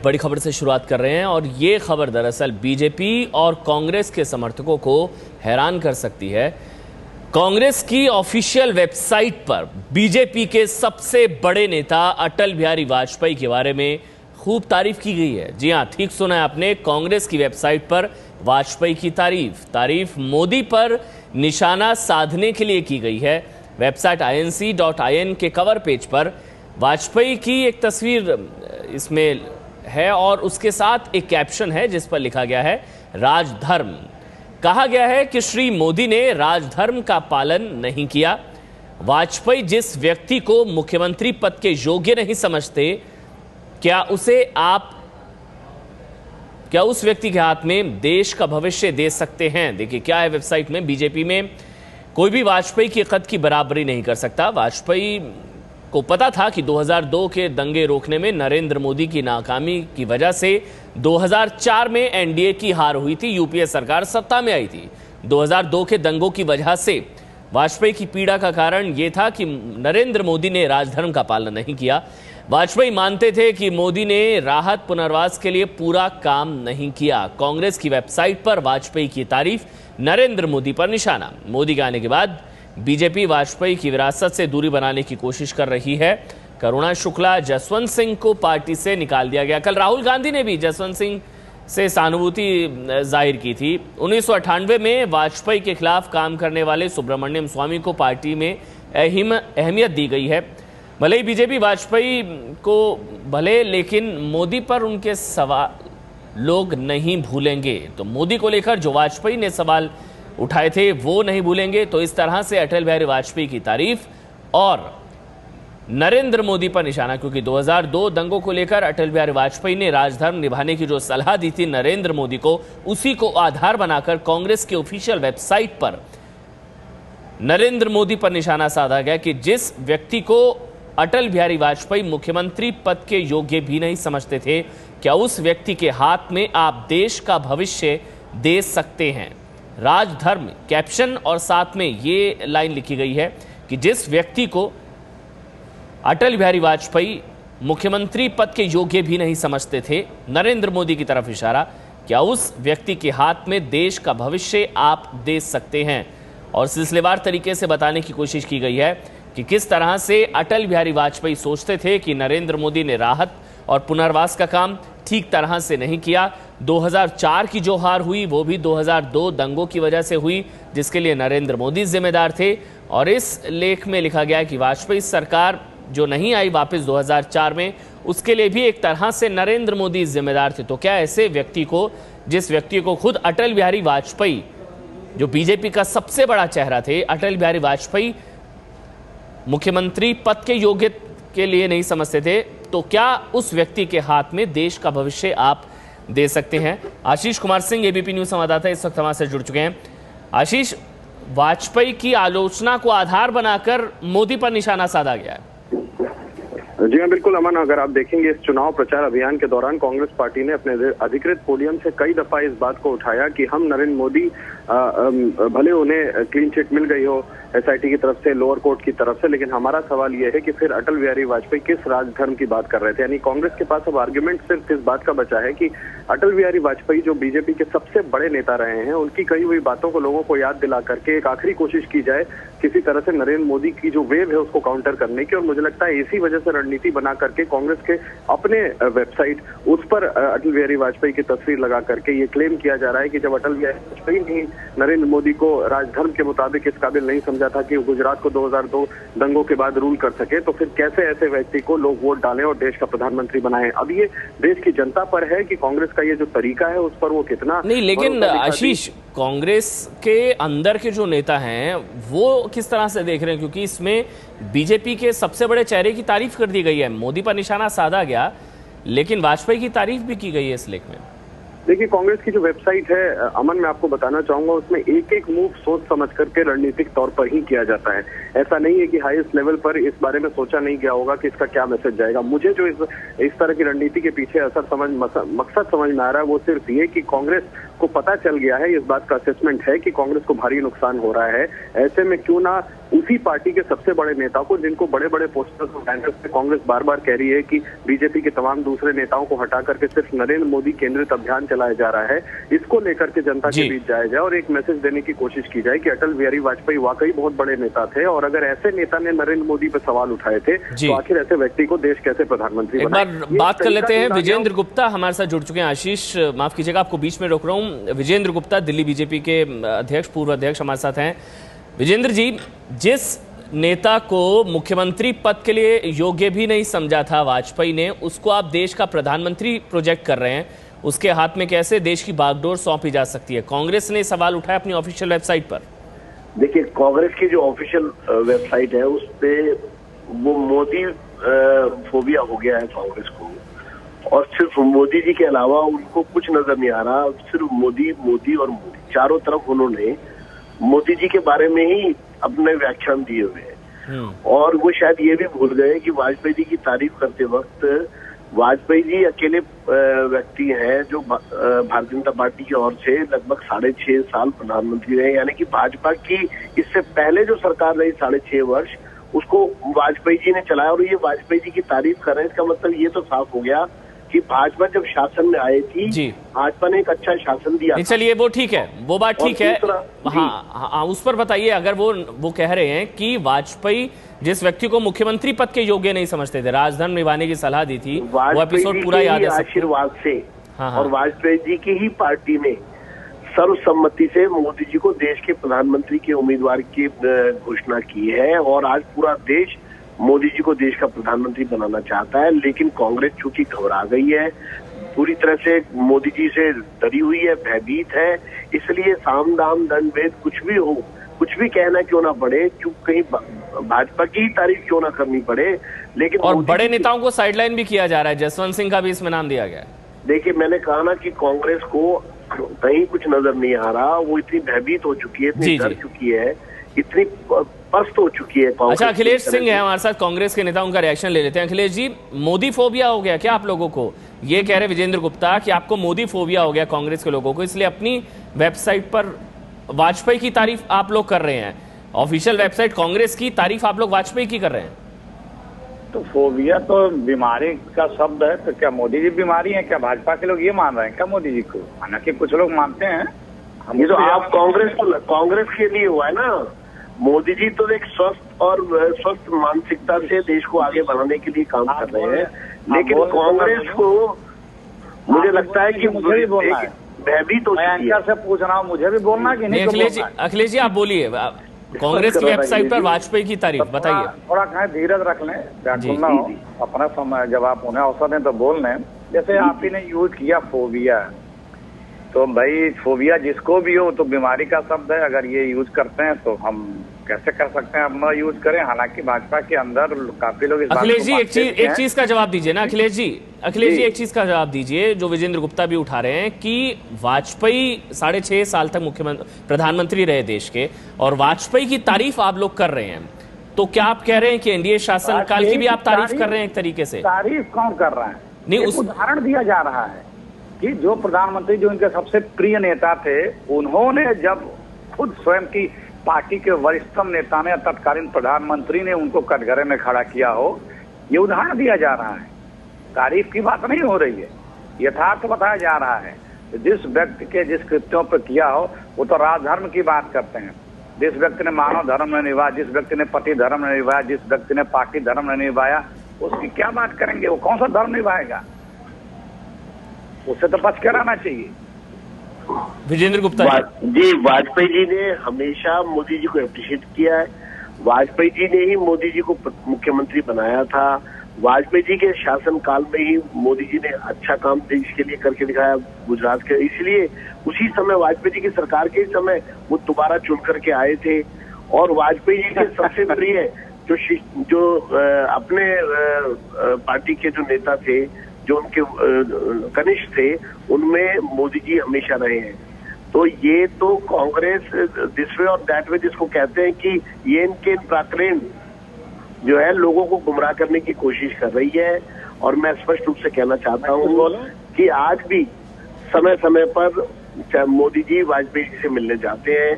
बड़ी खबर से शुरुआत कर रहे हैं और ये खबर दरअसल बीजेपी और कांग्रेस के समर्थकों को हैरान कर सकती है। कांग्रेस की ऑफिशियल वेबसाइट पर बीजेपी के सबसे बड़े नेता अटल बिहारी वाजपेयी के बारे में खूब तारीफ की गई है। जी हां, ठीक सुना है आपने, कांग्रेस की वेबसाइट पर वाजपेयी की तारीफ मोदी पर निशाना साधने के लिए की गई है। वेबसाइट inc.in के कवर पेज पर वाजपेयी की एक तस्वीर इसमें है और उसके साथ एक कैप्शन है जिस पर लिखा गया है राजधर्म। कहा गया है कि श्री मोदी ने राजधर्म का पालन नहीं किया। वाजपेयी जिस व्यक्ति को मुख्यमंत्री पद के योग्य नहीं समझते, क्या उस व्यक्ति के हाथ में देश का भविष्य दे सकते हैं? देखिए क्या है वेबसाइट में। बीजेपी में कोई भी वाजपेयी की कद की बराबरी नहीं कर सकता। वाजपेयी को पता था कि 2002 के दंगे रोकने में नरेंद्र मोदी की नाकामी की वजह से 2004 में एनडीए की हार हुई थी, यूपीए सरकार सत्ता में आई थी। 2002 के दंगों की वजह से वाजपेयी की पीड़ा का कारण यह था कि नरेंद्र मोदी ने राजधर्म का पालन नहीं किया। वाजपेयी मानते थे कि मोदी ने राहत पुनर्वास के लिए पूरा काम नहीं किया। कांग्रेस की वेबसाइट पर वाजपेयी की तारीफ, नरेंद्र मोदी पर निशाना। मोदी के आने के बाद बीजेपी वाजपेयी की विरासत से दूरी बनाने की कोशिश कर रही है। करुणा शुक्ला, जसवंत सिंह को पार्टी से निकाल दिया गया। कल राहुल गांधी ने भी जसवंत सिंह से सहानुभूति जाहिर की थी। 1998 में वाजपेयी के खिलाफ काम करने वाले सुब्रमण्यम स्वामी को पार्टी में अहमियत दी गई है। भले ही बीजेपी वाजपेयी को लेकिन मोदी पर उनके सवाल लोग नहीं भूलेंगे। तो मोदी को लेकर जो वाजपेयी ने सवाल उठाए थे वो नहीं भूलेंगे। तो इस तरह से अटल बिहारी वाजपेयी की तारीफ और नरेंद्र मोदी पर निशाना, क्योंकि 2002 दंगों को लेकर अटल बिहारी वाजपेयी ने राजधर्म निभाने की जो सलाह दी थी नरेंद्र मोदी को, उसी को आधार बनाकर कांग्रेस की ऑफिशियल वेबसाइट पर नरेंद्र मोदी पर निशाना साधा गया कि जिस व्यक्ति को अटल बिहारी वाजपेयी मुख्यमंत्री पद के योग्य भी नहीं समझते थे, क्या उस व्यक्ति के हाथ में आप देश का भविष्य दे सकते हैं? राजधर्म कैप्शन और साथ में ये लाइन लिखी गई है कि जिस व्यक्ति को अटल बिहारी वाजपेयी मुख्यमंत्री पद के योग्य भी नहीं समझते थे, नरेंद्र मोदी की तरफ इशारा, क्या उस व्यक्ति के हाथ में देश का भविष्य आप दे सकते हैं? और सिलसिलेवार तरीके से बताने की कोशिश की गई है कि किस तरह से अटल बिहारी वाजपेयी सोचते थे कि नरेंद्र मोदी ने राहत और पुनर्वास का काम ठीक तरह से नहीं किया। 2004 की जो हार हुई वो भी 2002 दंगों की वजह से हुई, जिसके लिए नरेंद्र मोदी जिम्मेदार थे। और इस लेख में लिखा गया कि वाजपेयी सरकार जो नहीं आई वापस 2004 में, उसके लिए भी एक तरह से नरेंद्र मोदी जिम्मेदार थे। तो क्या ऐसे व्यक्ति को, जिस व्यक्ति को खुद अटल बिहारी वाजपेयी, जो बीजेपी का सबसे बड़ा चेहरा थे, अटल बिहारी वाजपेयी मुख्यमंत्री पद के योग्य के लिए नहीं समझते थे, तो क्या उस व्यक्ति के हाथ में देश का भविष्य आप दे सकते हैं? आशीष कुमार सिंह, एबीपी न्यूज संवाददाता, इस वक्त हमारे से जुड़ चुके हैं। आशीष, वाजपेयी की आलोचना को आधार बनाकर मोदी पर निशाना साधा गया है। जी हाँ, बिल्कुल अमन, अगर आप देखेंगे इस चुनाव प्रचार अभियान के दौरान कांग्रेस पार्टी ने अपने अधिकृत पोडियम से कई दफा इस बात को उठाया कि हम नरेंद्र मोदी, भले उन्हें क्लीन चिट मिल गई हो एसआईटी की तरफ से, लोअर कोर्ट की तरफ से, लेकिन हमारा सवाल यह है कि फिर अटल बिहारी वाजपेयी किस राजधर्म की बात कर रहे थे। यानी कांग्रेस के पास अब आर्गुमेंट सिर्फ इस बात का बचा है कि अटल बिहारी वाजपेयी जो बीजेपी के सबसे बड़े नेता रहे हैं, उनकी कही हुई बातों को लोगों को याद दिला करके एक आखिरी कोशिश की जाए किसी तरह से नरेंद्र मोदी की जो वेव है उसको काउंटर करने की। और मुझे लगता है इसी वजह से रणनीति बना करके कांग्रेस के अपने वेबसाइट उस पर अटल बिहारी वाजपेयी की तस्वीर लगा करके ये क्लेम किया जा रहा है कि जब अटल बिहारी वाजपेयी ने नरेंद्र मोदी को राजधर्म के मुताबिक इस काबिल नहीं समझा था कि गुजरात को 2002 दंगों के बाद रूल कर सके, तो फिर कैसे ऐसे व्यक्ति को लोग वोट डालें और देश का प्रधानमंत्री बनाएं। अब ये देश की जनता पर है कि कांग्रेस का ये जो तरीका है उस पर वो कितना नहीं। लेकिन आशीष, कांग्रेस के अंदर के जो नेता हैं वो किस तरह से देख रहे हैं? क्योंकि इसमें बीजेपी के सबसे बड़े चेहरे की तारीफ कर दी गई है, मोदी पर निशाना साधा गया, लेकिन वाजपेयी की तारीफ भी की गई है इस लेख में। देखिए, कांग्रेस की जो वेबसाइट है अमन, मैं आपको बताना चाहूंगा, उसमें एक एक मूव सोच समझ करके रणनीतिक तौर पर ही किया जाता है। ऐसा नहीं है कि हाईएस्ट लेवल पर इस बारे में सोचा नहीं गया होगा कि इसका क्या मैसेज जाएगा। मुझे जो इस तरह की रणनीति के पीछे मकसद समझ में आ रहा है वो सिर्फ ये कि कांग्रेस को पता चल गया है, इस बात का असेसमेंट है कि कांग्रेस को भारी नुकसान हो रहा है। ऐसे में क्यों ना उसी पार्टी के सबसे बड़े नेता को, जिनको बड़े बड़े पोस्टर्स और बैनर्स पे कांग्रेस बार बार कह रही है कि बीजेपी के तमाम दूसरे नेताओं को हटा करके सिर्फ नरेंद्र मोदी केंद्रित अभियान चलाया जा रहा है, इसको लेकर के जनता के बीच जाया जाए और एक मैसेज देने की कोशिश की जाए कि अटल बिहारी वाजपेयी वाकई बहुत बड़े नेता थे, और अगर ऐसे नेता ने नरेंद्र मोदी पर सवाल उठाए थे तो आखिर ऐसे व्यक्ति को देश कैसे प्रधानमंत्री बनाए। एक बार बात कर लेते हैं। विजेंद्र गुप्ता हमारे साथ जुड़ चुके हैं। आशीष, माफ कीजिएगा, आपको बीच में रोक रहा हूं। विजेंद्र गुप्ता दिल्ली बीजेपी के अध्यक्ष, पूर्व अध्यक्ष हमारे साथ हैं। विजेंद्र जी, जिस नेता को मुख्यमंत्री पद के लिए योग्य भी नहीं समझा था वाजपेयी ने, उसको आप देश का प्रधानमंत्री प्रोजेक्ट कर रहे हैं, उसके हाथ में कैसे देश की बागडोर सौंपी जा सकती है? कांग्रेस ने सवाल उठाया अपनी ऑफिशियल वेबसाइट पर। देखिए, कांग्रेस की जो ऑफिशियल वेबसाइट है उस पे वो मोदी फोबिया हो गया है कांग्रेस को, और सिर्फ मोदी जी के अलावा उनको कुछ नजर नहीं आ रहा। सिर्फ मोदी मोदी और मोदी, चारों तरफ उन्होंने मोदी जी के बारे में ही अपने व्याख्यान दिए हुए हैं। और वो शायद ये भी भूल गए कि वाजपेयी जी की तारीफ करते वक्त वाजपेयी जी अकेले व्यक्ति हैं जो भारतीय जनता पार्टी की ओर से लगभग 6.5 साल प्रधानमंत्री रहे, यानी कि भाजपा की इससे पहले जो सरकार रही 6.5 वर्ष, उसको वाजपेयी जी ने चलाया। और ये वाजपेयी जी की तारीफ कर रहे हैं, इसका मतलब ये तो साफ हो गया कि भाजपा जब शासन में आई थी, भाजपा ने एक अच्छा शासन दिया। चलिए, वो ठीक है, वो बात ठीक है। हाँ, उस पर बताइए। अगर वो कह रहे हैं कि वाजपेयी जिस व्यक्ति को मुख्यमंत्री पद के योग्य नहीं समझते थे, राजधर्म निभाने की सलाह दी थी, वो एपिसोड पूरा याद है आशीर्वाद से। और वाजपेयी जी की ही पार्टी ने सर्वसम्मति से मोदी जी को देश के प्रधानमंत्री के उम्मीदवार की घोषणा की है, और आज पूरा देश मोदी जी को देश का प्रधानमंत्री बनाना चाहता है। लेकिन कांग्रेस चूंकि घबरा गई है, पूरी तरह से मोदी जी से डरी हुई है, भयभीत है, इसलिए साम दाम दंड भेद कुछ भी हो, कुछ भी कहना क्यों ना पड़े, कहीं भाजपा की तारीफ क्यों ना करनी पड़े, लेकिन और बड़े नेताओं को साइडलाइन भी किया जा रहा है। जसवंत सिंह का भी इसमें नाम दिया गया है। देखिए, मैंने कहा ना कि कांग्रेस को कहीं कुछ नजर नहीं आ रहा, वो इतनी भयभीत हो चुकी है, इतनी डर चुकी है, इतनी पस्त हो चुकी है। अच्छा, अखिलेश सिंह है हमारे साथ, कांग्रेस के नेता, उनका रिएक्शन ले लेते हैं। अखिलेश जी, मोदी फोबिया हो गया क्या आप लोगों को? ये कह रहे विजेंद्र गुप्ता कि आपको मोदी फोबिया हो गया कांग्रेस के लोगों को, इसलिए अपनी वेबसाइट पर वाजपेयी की तारीफ आप लोग कर रहे हैं। ऑफिशियल वेबसाइट कांग्रेस की तारीफ आप लोग वाजपेयी की कर रहे हैं। तो फोबिया तो बीमारी का शब्द है, तो क्या मोदी जी बीमारी है? क्या भाजपा के लोग ये मान रहे हैं क्या मोदी जी को? हालांकि कुछ लोग मानते हैं। ये तो आप कांग्रेस के लिए हुआ है ना। मोदी जी तो एक स्वस्थ मानसिकता से देश को आगे बढ़ाने के लिए काम कर रहे हैं, लेकिन कांग्रेस को मुझे लगता है कि मुझे भी बोलना है, भयभीत हो चुकी है। से पूछ रहा हूँ, मुझे भी बोलना है कि नहीं? अखिलेश जी, आप बोलिए। कांग्रेस की वेबसाइट पर वाजपेयी की तारीफ बताइए। थोड़ा कहें धीरज रख लें, व्याकुल ना हो, अपना समय जब आप उन्हें अवसर दें तो बोल लें। जैसे आप ही ने यूज किया फोबिया, तो भाई फोबिया जिसको भी हो तो बीमारी का शब्द है। अगर ये यूज करते हैं तो हम कैसे कर सकते हैं हम यूज करें? हालांकि भाजपा के अंदर काफी लोग। अखिलेश जी, एक चीज का जवाब दीजिए ना। अखिलेश जी, एक चीज का जवाब दीजिए जो विजेंद्र गुप्ता भी उठा रहे हैं कि वाजपेयी 6.5 साल तक प्रधानमंत्री रहे देश के, और वाजपेयी की तारीफ आप लोग कर रहे हैं, तो क्या आप कह रहे हैं कि एनडीए शासन काल की भी आप तारीफ कर रहे हैं? एक तरीके से तारीफ कौन कर रहा है? नहीं, उदाहरण दिया जा रहा है कि जो प्रधानमंत्री, जो इनके सबसे प्रिय नेता थे, उन्होंने जब खुद स्वयं की पार्टी के वरिष्ठतम नेता ने, तत्कालीन प्रधानमंत्री ने उनको कटघरे में खड़ा किया हो, ये उदाहरण दिया जा रहा है। तारीफ की बात नहीं हो रही है, यथार्थ बताया जा रहा है। जिस व्यक्ति के जिस कृत्यों पर किया हो, वो तो राजधर्म की बात करते हैं। जिस व्यक्ति ने मानव धर्म नहीं निभाया, जिस व्यक्ति ने पति धर्म नहीं निभाया, जिस व्यक्ति ने पार्टी धर्म नहीं निभाया, उसकी क्या बात करेंगे? वो कौन सा धर्म निभाएगा? उससे तो बच के रहना चाहिए। विजेंद्र गुप्ता जी, वाजपेयी जी ने हमेशा मोदी जी को अप्रिशिएट किया है। वाजपेयी जी ने ही मोदी जी को मुख्यमंत्री बनाया था। वाजपेयी जी के शासन काल में ही मोदी जी ने अच्छा काम देश के लिए करके दिखाया, गुजरात के। इसलिए उसी समय वाजपेयी जी की सरकार के समय वो दोबारा चुन करके आए थे। और वाजपेयी जी के सबसे प्रिय जो अपने पार्टी के जो नेता थे, जो उनके कनिष्ठ थे, उनमें मोदी जी हमेशा रहे हैं। तो ये तो कांग्रेस दिस वे और दैट वे जिसको कहते हैं कि ये इनके प्राक्रेन जो है लोगों को गुमराह करने की कोशिश कर रही है। और मैं स्पष्ट रूप से कहना चाहता हूँ कि आज भी समय समय पर मोदी जी वाजपेयी जी से मिलने जाते हैं,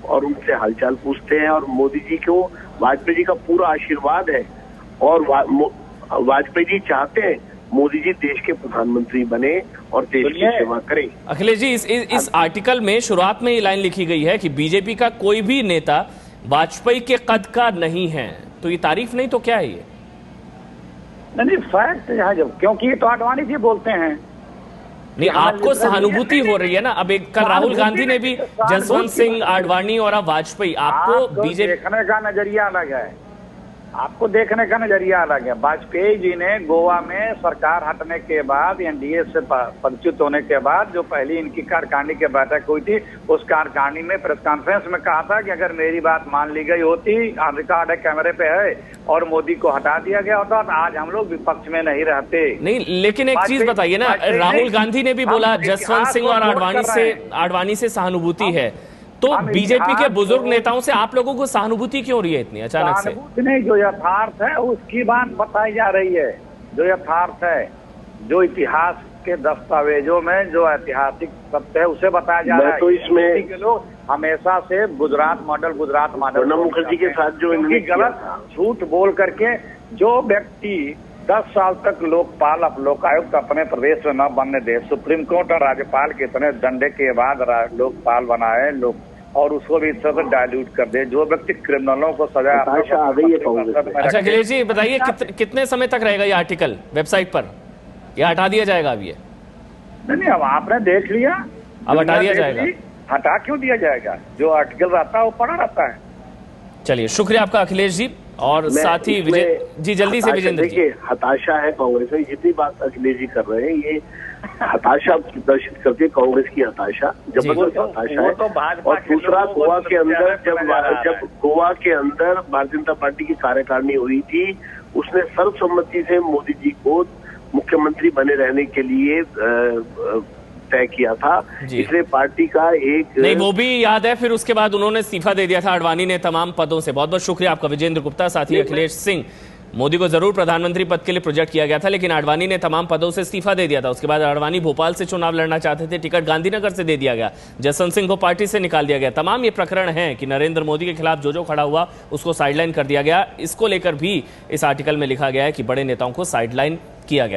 और उनसे हालचाल पूछते हैं। और मोदी जी को वाजपेयी जी का पूरा आशीर्वाद है और वाजपेयी जी चाहते हैं मोदी जी देश के प्रधानमंत्री बने और देश की सेवा करें। अखिलेश जी, इस आर्टिकल में शुरुआत में ये लाइन लिखी गई है कि बीजेपी का कोई भी नेता वाजपेयी के कद का नहीं है, तो ये तारीफ नहीं तो क्या है ये? नहीं, फैक्ट है जब, क्योंकि ये तो आडवाणी जी बोलते हैं। नहीं, आपको सहानुभूति हो रही है ना। अब एक कल राहुल गांधी ने भी जसवंत सिंह, आडवाणी और अब वाजपेयी, आपको बीजेपी देखने का नजरिया अलग है, आपको देखने का नजरिया अलग है। वाजपेयी जी ने गोवा में सरकार हटने के बाद, एनडीए से परिचित होने के बाद, जो पहली इनकी कार्यकारिणी की बैठक हुई थी, उस कार्यकारिणी में प्रेस कॉन्फ्रेंस में कहा था कि अगर मेरी बात मान ली गई होती, रिकॉर्ड है, कैमरे पे है, और मोदी को हटा दिया गया होता तो आज हम लोग विपक्ष में नहीं रहते। नहीं, लेकिन एक चीज बताइए ना, राहुल गांधी ने भी बोला जसवंत सिंह और आडवाणी से सहानुभूति है, तो बीजेपी के बुजुर्ग नेताओं से आप लोगों को सहानुभूति क्यों हो रही है इतनी अचानक से? नहीं, जो यथार्थ है उसकी बात बताई जा रही है। जो यथार्थ है, जो इतिहास के दस्तावेजों में जो ऐतिहासिक सत्य है उसे बताया जा रहा है। तो इसमें के लोग हमेशा से गुजरात मॉडल प्रणब मुखर्जी के साथ जो गलत झूठ बोल करके, जो व्यक्ति 10 साल तक लोकपाल लोकायुक्त अपने प्रदेश में न बनने दे, सुप्रीम कोर्ट और राज्यपाल के इतने डंडे के बाद लोकपाल बनाए और उसको भी इस तरह से डायल्यूट कर दे, जो व्यक्ति क्रिमिनलों को सजा आ गई है। अच्छा अखिलेश जी बताइए, कितने समय तक रहेगा ये आर्टिकल वेबसाइट पर, या हटा दिया जाएगा अब ये? नहीं, अब आपने देख लिया, अब हटा दिया जाएगा। हटा क्यों दिया जाएगा? जो आर्टिकल रहता है वो पड़ा रहता है। चलिए, शुक्रिया आपका अखिलेश जी। और साथ ही विजय जी, जल्दी से विजेंद्र जी। देखिए, हताशा है कांग्रेस में, जितनी बात अखिलेश जी कर रहे हैं ये हताशा प्रदर्शित करती है, कांग्रेस की हताशा, जबरदस्त हताशा है। और दूसरा, गोवा के अंदर जब गोवा के अंदर भारतीय जनता पार्टी की कार्यकारिणी हुई थी, उसने सर्वसम्मति से मोदी जी को मुख्यमंत्री बने रहने के लिए तय किया था। इसलिए पार्टी का एक नहीं, वो भी याद है, फिर उसके बाद उन्होंने इस्तीफा दे दिया था आडवाणी ने तमाम पदों से। बहुत बहुत शुक्रिया आपका विजेंद्र गुप्ता। साथी अखिलेश सिंह, मोदी को जरूर प्रधानमंत्री पद के लिए प्रोजेक्ट किया गया था, लेकिन आडवाणी ने तमाम पदों से इस्तीफा दे दिया था। उसके बाद आडवाणी भोपाल से चुनाव लड़ना चाहते थे, टिकट गांधीनगर से दे दिया गया, जसवंत सिंह को पार्टी से निकाल दिया गया। तमाम ये प्रकरण हैं कि नरेंद्र मोदी के खिलाफ जो खड़ा हुआ उसको साइडलाइन कर दिया गया। इसको लेकर भी इस आर्टिकल में लिखा गया है कि बड़े नेताओं को साइडलाइन किया गया।